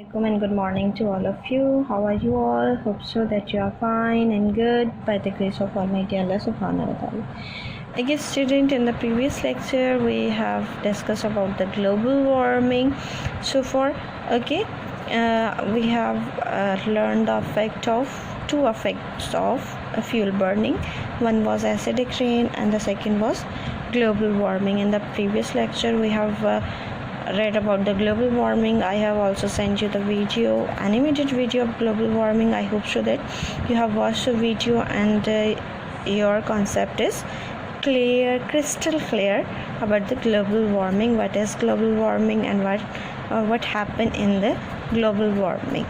Assalamualaikum and good morning to all of you. How are you all? Hope so that you are fine and good by the grace of Almighty Allah subhanahu wa ta'ala. Okay, student, in the previous lecture we have discussed about the global warming so far. Okay, we have learned the two effects of fuel burning. One was acidic rain and the second was global warming. In the previous lecture we have read about the global warming. I have also sent you the animated video of global warming. I hope so that you have watched the video and your concept is crystal clear about the global warming, what is global warming and what happened in the global warming.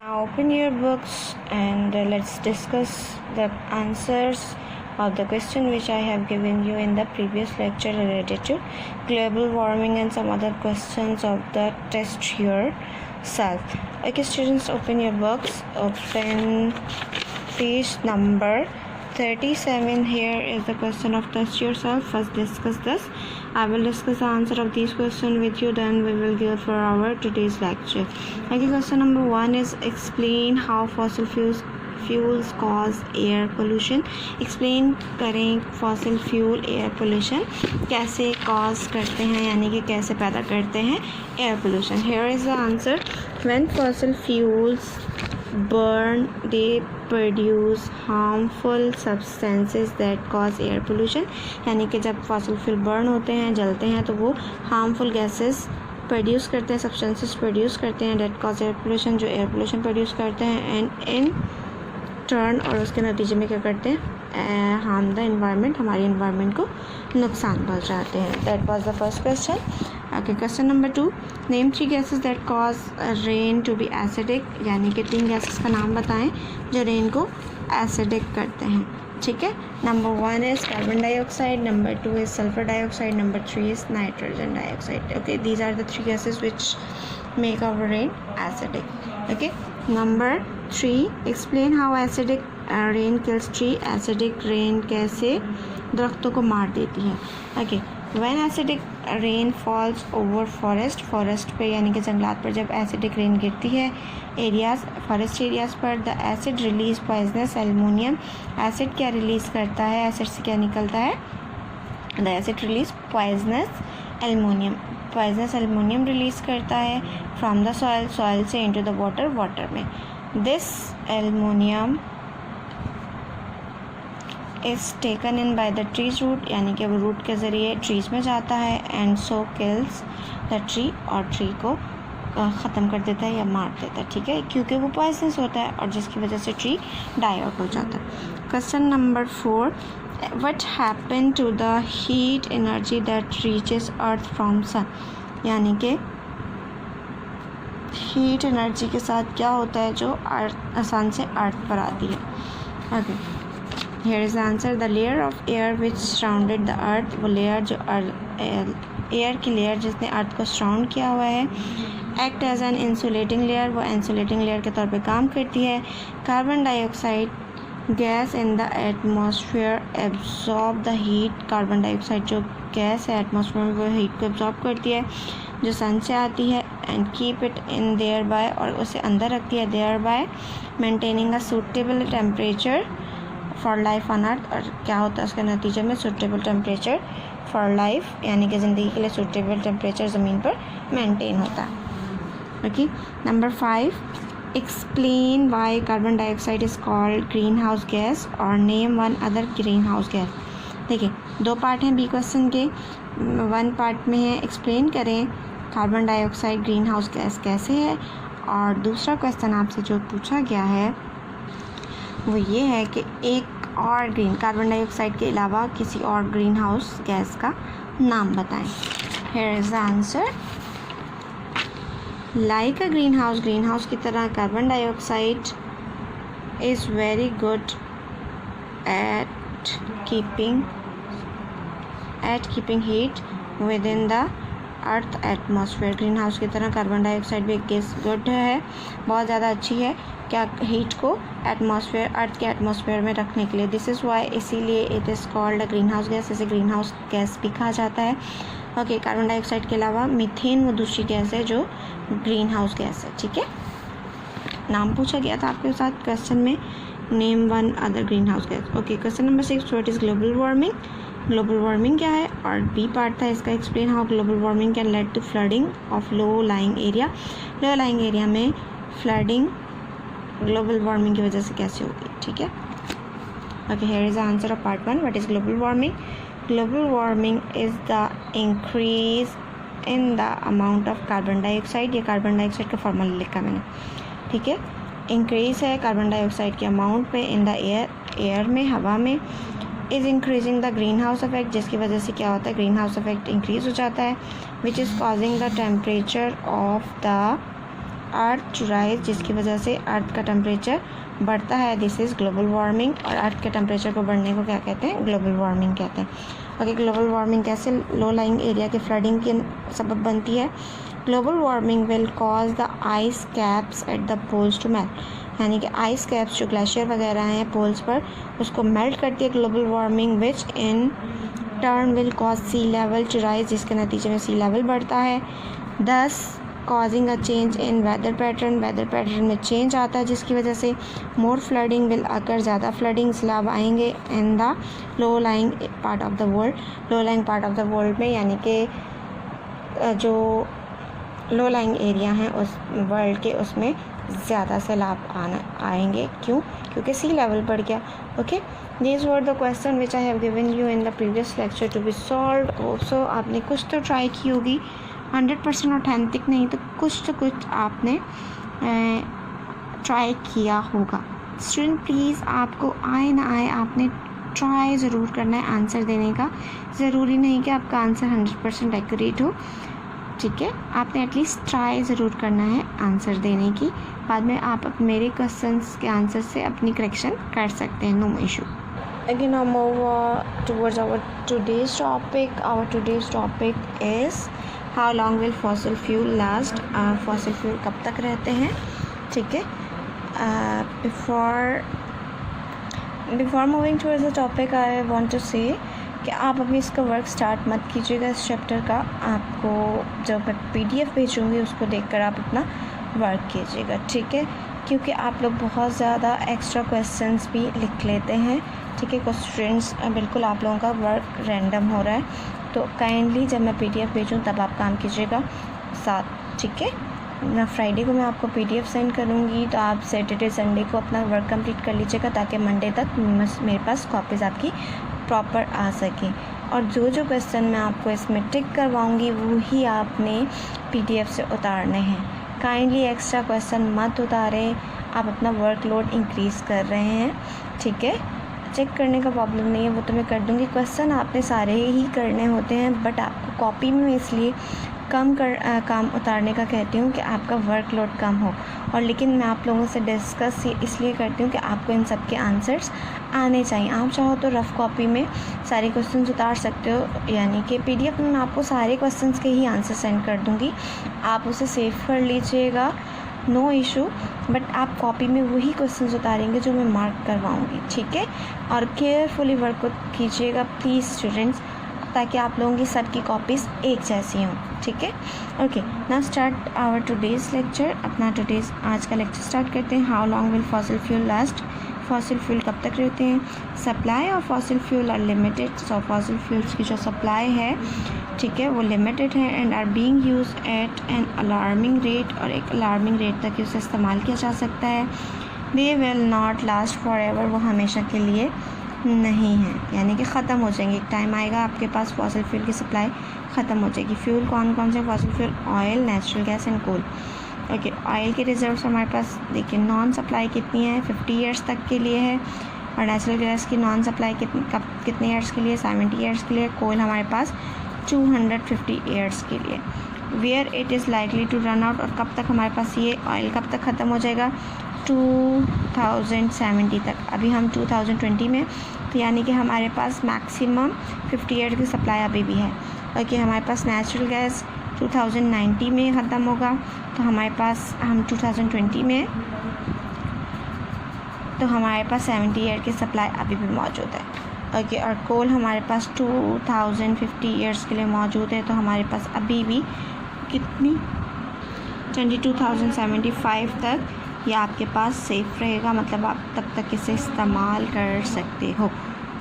Now open your books and let's discuss the answers of the question which I have given you in the previous lecture related to global warming and some other questions of the test yourself. Okay, students, open your books. Open page number 37. Here is the question of test yourself. First discuss this. I will discuss the answer of these questions with you, then we will go for our today's lecture. Okay, question number 1 is explain how fossil fuels cause air pollution. Explain करें fossil fuel air pollution कैसे cause करते हैं, यानी कि कैसे पैदा करते हैं air pollution. Here is the answer. When fossil fuels burn they produce harmful substances that cause air pollution. यानी कि जब फॉसिल फ्यूल बर्न होते हैं, जलते हैं, तो वो हार्मफुल गैसेस प्रोड्यूस करते हैं, सब्सटेंसेस प्रोड्यूस करते हैं डेट कॉज एयर पोल्यूशन, जो एयर पोल्यूशन प्रोड्यूस करते हैं एंड इन टर्न और उसके नतीजे में क्या करते हैं, हार्म द इन्वायरमेंट, हमारी इन्वायरमेंट को नुकसान पहुंचाते हैं. That was the first question. Okay, question number 2, name 3 gases that cause rain to be acidic. यानी कि 3 गैसेस का नाम बताएं जो रेन को एसिडिक करते हैं. ठीक है, number 1 is carbon dioxide, number 2 is sulphur dioxide, number 3 is nitrogen dioxide. Okay, these are the 3 gases which make our rain acidic. Okay, number 3, explain how acidic rain kills tree. Acidic rain कैसे दरख्तों को मार देती है. Okay, when acidic rain falls over forest पे यानी कि जंगलात पर जब एसिडिक रेन गिरती है फॉरेस्ट एरियाज़ पर, the acid release poisonous aluminium. Acid क्या रिलीज़ करता है, एसिड से क्या निकलता है, the acid release poisonous aluminium release करता है फ्रॉम द सॉइल से इनटू द वाटर में. This aluminium is taken in by the trees root, यानी कि वो रूट के ज़रिए ट्रीज़ में जाता है and so kills the tree, और ट्री को ख़त्म कर देता है या मार देता है. ठीक है, क्योंकि वो पॉइजनस होता है और जिसकी वजह से ट्री डाई आउट हो जाता है. Question number 4, what happen to the heat energy that reaches earth from sun. यानी कि हीट एनर्जी के साथ क्या होता है जो सन से अर्थ पर आती है. Okay, here is the answer. The layer of air which surrounded the earth. वो लेयर जो एयर की लेयर जिसने अर्थ को सराउंड किया हुआ है, act as an insulating layer. वो इंसुलेटिंग लेयर के तौर पे काम करती है. Carbon dioxide gas in the atmosphere absorb the heat. Carbon dioxide जो गैस है एटमॉस्फेयर में, वो हीट को एब्जॉर्ब करती है जो सन से आती है and keep it in thereby, और उसे अंदर रखती है thereby maintaining a suitable temperature for life on earth. और क्या होता है उसके नतीजे में, सूटेबल टेम्परेचर फॉर लाइफ, यानी कि ज़िंदगी के लिए सूटेबल टेम्परेचर ज़मीन पर मेंटेन होता है. Okay, number 5, explain why carbon dioxide is called green house gas और name one other green house gas. देखिए, 2 पार्ट हैं बी क्वेश्चन के. 1 पार्ट में है एक्सप्लेन करें carbon dioxide green house gas कैसे है, और दूसरा क्वेश्चन आपसे जो पूछा गया है वो ये है कि एक और कार्बन डाइऑक्साइड के अलावा किसी और ग्रीन हाउस गैस का नाम बताएं. Here is the answer. Like a green house की तरह carbon dioxide is very good at keeping heat with in the earth atmosphere. Green house की तरह कार्बन डाइऑक्साइड भी एक गैस गुड है, बहुत ज़्यादा अच्छी है क्या, हीट को अर्थ के एटमॉस्फेयर में रखने के लिए. दिस इज़ वाई, इसीलिए it is called a green house gas. इसे ग्रीन हाउस गैस भी कहा जाता है. ओके, कार्बन डाइऑक्साइड के अलावा मीथेन वो दूसरी गैस है जो ग्रीन हाउस गैस है, ठीक है। नाम पूछा गया था आपके साथ क्वेश्चन में, name one other green house gas. Okay, question number 6, what is global warming. Global warming क्या है, और बी पार्ट था इसका, explain how global warming can lead to flooding of low lying area. Low lying area में flooding global warming की वजह से कैसे होगी, ठीक है। Okay, here is the answer of part 1, what is global warming. Global warming is the increase in the amount of carbon dioxide. ये carbon dioxide का फॉर्मूला लिखा मैंने, ठीक है। इंक्रीज है कार्बन डाइऑक्साइड के अमाउंट पे इन द एयर में, हवा में। Is increasing the green house effect, जिसकी वजह से क्या होता है, ग्रीन हाउस इफेक्ट इंक्रीज हो जाता है। Which is causing the temperature of the earth to rise, जिसकी वजह से अर्थ का टेम्परेचर बढ़ता है। दिस इज़ ग्लोबल वार्मिंग, और अर्थ के टेम्परेचर को बढ़ने को क्या कहते हैं, ग्लोबल वार्मिंग कहते हैं। ओके, ग्लोबल वार्मिंग कैसे लो लाइंग एरिया के फ्लडिंग के सबब बनती है। Global warming will cause the ice caps at the poles to melt, यानी कि आइस कैप्स जो ग्लेशियर वगैरह हैं पोल्स पर, उसको मेल्ट करती है global warming, which in turn will cause sea level to rise, जिसके नतीजे में सी लेवल बढ़ता है। Thus causing a change in weather pattern में चेंज आता है, जिसकी वजह से मोर फ्लडिंग विल अकर, ज़्यादा फ्लडिंग सैलाब आएंगे in the low lying part of the world. Low lying part of the world में, यानी कि जो लो लाइंग एरिया हैं उस वर्ल्ड के, उसमें ज़्यादा सैलाब आएंगे। क्यों? क्योंकि सी लेवल बढ़ गया। Okay, these were the question which I have given you in the previous lecture to be solved. Also आपने कुछ तो ट्राई की होगी, 100% ऑथेंटिक नहीं तो कुछ आपने ट्राई किया होगा। स्टूडेंट प्लीज़, आपको आए ना आए आपने ट्राई ज़रूर करना है आंसर देने का। ज़रूरी नहीं कि आपका आंसर 100% एक्यूरेट हो, ठीक है। आपने एटलीस्ट ट्राई ज़रूर करना है आंसर देने की। बाद में आप मेरे क्वेश्चंस के आंसर से अपनी करेक्शन कर सकते हैं, no issue. Again, now move towards our today's topic. Our today's topic is how long will fossil fuel last. Fossil fuel कब तक रहते हैं, ठीक है। Before moving towards the topic, I want to say कि आप अभी इसका वर्क स्टार्ट मत कीजिएगा इस चैप्टर का। आपको जब मैं PDF भेजूँगी उसको देखकर आप अपना वर्क कीजिएगा, ठीक है। क्योंकि आप लोग बहुत ज़्यादा एक्स्ट्रा क्वेश्चंस भी लिख लेते हैं, ठीक है। कुछ स्टूडेंट्स बिल्कुल आप लोगों का वर्क रैंडम हो रहा है, तो काइंडली जब मैं PDF भेजूँ तब आप काम कीजिएगा साथ, ठीक है। मैं फ्राइडे को मैं आपको PDF सेंड करूँगी, तो आप सैटरडे संडे को अपना वर्क कंप्लीट कर लीजिएगा ताकि मंडे तक मेरे पास कॉपीज़ आपकी प्रॉपर आ सकें। और जो क्वेश्चन मैं आपको इसमें टिक करवाऊँगी वही आपने PDF से उतारने हैं। काइंडली एक्स्ट्रा क्वेश्चन मत उतारें, आप अपना वर्कलोड इंक्रीज़ कर रहे हैं, ठीक है। चेक करने का प्रॉब्लम नहीं है, वो तो मैं कर दूँगी। क्वेश्चन आपने सारे ही करने होते हैं, बट आपको कॉपी में इसलिए काम उतारने का कहती हूँ कि आपका वर्कलोड कम हो। और लेकिन मैं आप लोगों से डिस्कस इसलिए करती हूँ कि आपको इन सब के आंसर्स आने चाहिए। आप चाहो तो रफ़ कॉपी में सारे क्वेश्चंस उतार सकते हो, यानी कि PDF में मैं आपको सारे क्वेश्चंस के ही आंसर सेंड कर दूँगी, आप उसे सेव कर लीजिएगा, नो इशू। बट आप कॉपी में वही क्वेश्चंस उतारेंगे जो मैं मार्क करवाऊँगी, ठीक है। और केयरफुली वर्क कीजिएगा प्लीज़ स्टूडेंट्स, ताकि आप लोगों की सबकी कॉपीज़ एक जैसी हों, ठीक है। Okay, now start our today's lecture. अपना आज का लेक्चर स्टार्ट करते हैं। How long will fossil fuel last. Fossil fuel कब तक रहते हैं। Supply of fossil fuel are limited. So fossil fuels की जो सप्लाई है, ठीक है, वो लिमिटेड है and are being use at an alarming rate, और एक अलार्मिंग रेट तक उसे इस्तेमाल किया जा सकता है। They will not last for ever, वो हमेशा के लिए नहीं है, यानी कि ख़त्म हो जाएंगे। एक टाइम आएगा आपके पास फॉसिल फ्यूल की सप्लाई ख़त्म हो जाएगी। फ्यूल कौन कौन से fossil fuel, oil, natural gas and coal. Okay, oil के रिजर्व्स हमारे पास देखिए नॉन सप्लाई कितनी है, 50 ईयर्स तक के लिए है। और नेचुरल गैस की नॉन सप्लाई कितने ईयर्स के लिए, 70 ईयर्स के लिए। कोल हमारे पास 250 ईयर्स के लिए। Where it is likely to run out, और कब तक हमारे पास ये ऑयल कब तक ख़त्म हो जाएगा, 2070 तक। अभी हम 2020 में, तो यानी कि हमारे पास मैक्सिमम 50 ईयर की सप्लाई अभी भी है। ओके, हमारे पास नेचुरल गैस 2090 में ख़त्म होगा, तो हमारे पास हम 2020 में, तो हमारे पास 70 ईयर की सप्लाई अभी भी मौजूद है। ओके, और कोल हमारे पास 2050 ईयर्स के लिए मौजूद है, तो हमारे पास अभी भी कितनी 22,075 तक ये आपके पास सेफ़ रहेगा, मतलब आप तब तक इसे इस्तेमाल कर सकते हो,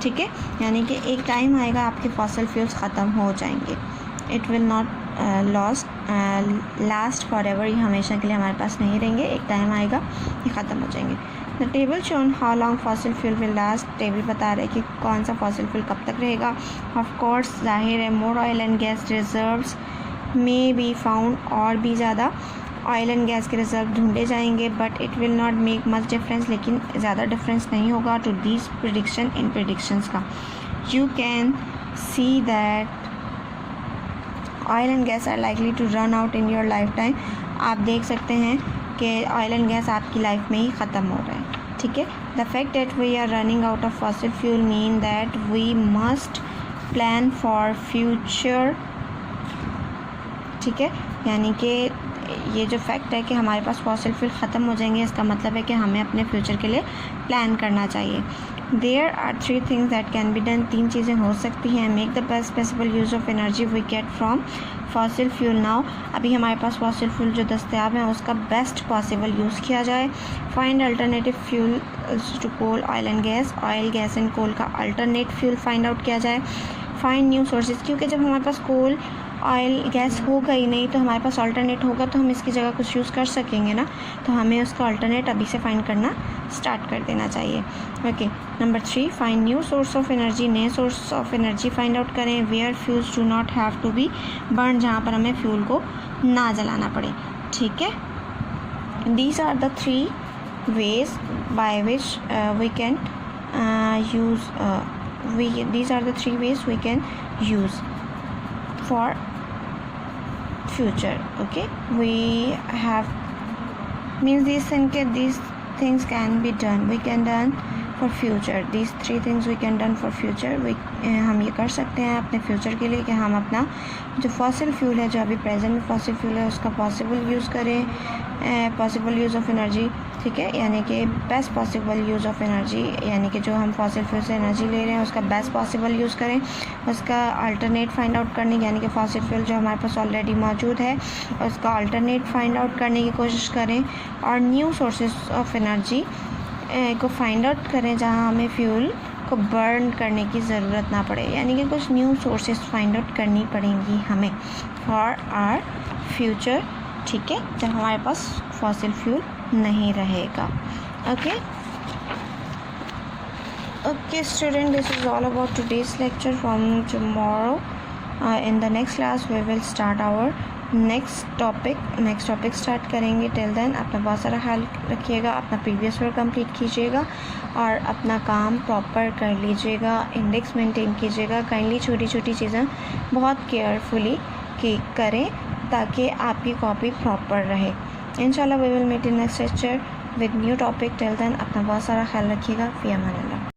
ठीक है। यानी कि एक टाइम आएगा आपके फॉसिल फ्यूल्स ख़त्म हो जाएंगे, it will not last for ever, ये हमेशा के लिए हमारे पास नहीं रहेंगे, एक टाइम आएगा ये ख़त्म हो जाएंगे। The table shown how long fossil fuel will last, table बता रहे कि कौन सा फॉसिल फ्यूल कब तक रहेगा। ऑफ कोर्स जाहिर है more oil and gas reserves में बी फाउंड, और भी ज़्यादा ऑयल एंड गैस के रिजर्व ढूंढे जाएंगे, but it will not make much difference, लेकिन ज़्यादा डिफरेंस नहीं होगा टू दिस प्रिडिक्शन इन प्रिडिक्शंस का। You can see that oil and gas are likely to run out in your life time, आप देख सकते हैं कि ऑयल एंड गैस आपकी लाइफ में ही ख़त्म हो रहा है, ठीक है। The fact that we are running out of fossil fuel mean that we must plan for future, ठीक है। यानी कि ये जो फैक्ट है कि हमारे पास फॉसिल फ्यूल ख़त्म हो जाएंगे, इसका मतलब है कि हमें अपने फ्यूचर के लिए प्लान करना चाहिए। There are 3 things that can be done, 3 चीज़ें हो सकती हैं। Make the best possible use of energy we get from fossil fuel now, अभी हमारे पास फॉसिल फ्यूल जो दस्तियाब हैं उसका बेस्ट पॉसिबल यूज़ किया जाए। Find alternative fuel to coal oil and gas, oil gas and coal का अल्टरनेट फ्यूल फाइंड आउट किया जाए। फाइंड न्यू सोर्सेज, क्योंकि जब हमारे पास कोल ऑयल गैस होगा ही नहीं तो हमारे पास अल्टरनेट होगा, तो हम इसकी जगह कुछ यूज़ कर सकेंगे ना, तो हमें उसका अल्टरनेट अभी से फाइंड करना स्टार्ट कर देना चाहिए। Okay, number 3, find new source of energy, नए source of energy find out करें। Where fuels do not have to be burn, जहाँ पर हमें फ्यूल को ना जलाना पड़े, ठीक है। These are the 3 ways by which we can use these are the 3 ways we can use for future. Okay, we have means these things can be done, we can done for future, these 3 things we can done for future, हम ये कर सकते हैं अपने future के लिए कि हम अपना जो फॉसिल फ्यूल है, जो अभी प्रेजेंट में फॉसिल फ्यूल है, उसका पॉसिबल यूज़ करें, पॉसिबल यूज़ ऑफ एनर्जी, ठीक है। यानी कि best possible use of energy, यानी कि जो हम फॉसिल फ्यूल से एनर्जी ले रहे हैं उसका बेस्ट पॉसिबल यूज़ करें, उसका अल्टरनेट फाइंड आउट करने की, यानी कि फॉसिल फ्यूल जो हमारे पास ऑलरेडी मौजूद है उसका अल्टरनेट फाइंड आउट करने की कोशिश करें, और न्यू सोर्सेज ऑफ एनर्जी को फाइंड आउट करें जहाँ हमें फ्यूल को बर्न करने की ज़रूरत ना पड़े, यानी कि कुछ न्यू सोर्सेज फाइंड आउट करनी पड़ेंगी हमें फॉर आवर फ्यूचर, ठीक है, जब हमारे पास फॉसिल फ्यूल नहीं रहेगा। Okay okay student, this is all about today's lecture. From tomorrow in the next class we will start our next topic start करेंगे। टिल देन अपना बहुत सारा ख्याल रखिएगा, अपना प्रीवियस वर्क कंप्लीट कीजिएगा और अपना काम प्रॉपर कर लीजिएगा, इंडेक्स मेंटेन कीजिएगा। काइंडली छोटी छोटी चीज़ें बहुत केयरफुली करें ताकि आपकी कॉपी प्रॉपर रहे। इंशाल्लाह we will meet in next lecture with new topic. Till then अपना बहुत सारा ख्याल रखिएगा। फ़ी अमान अल्लाह।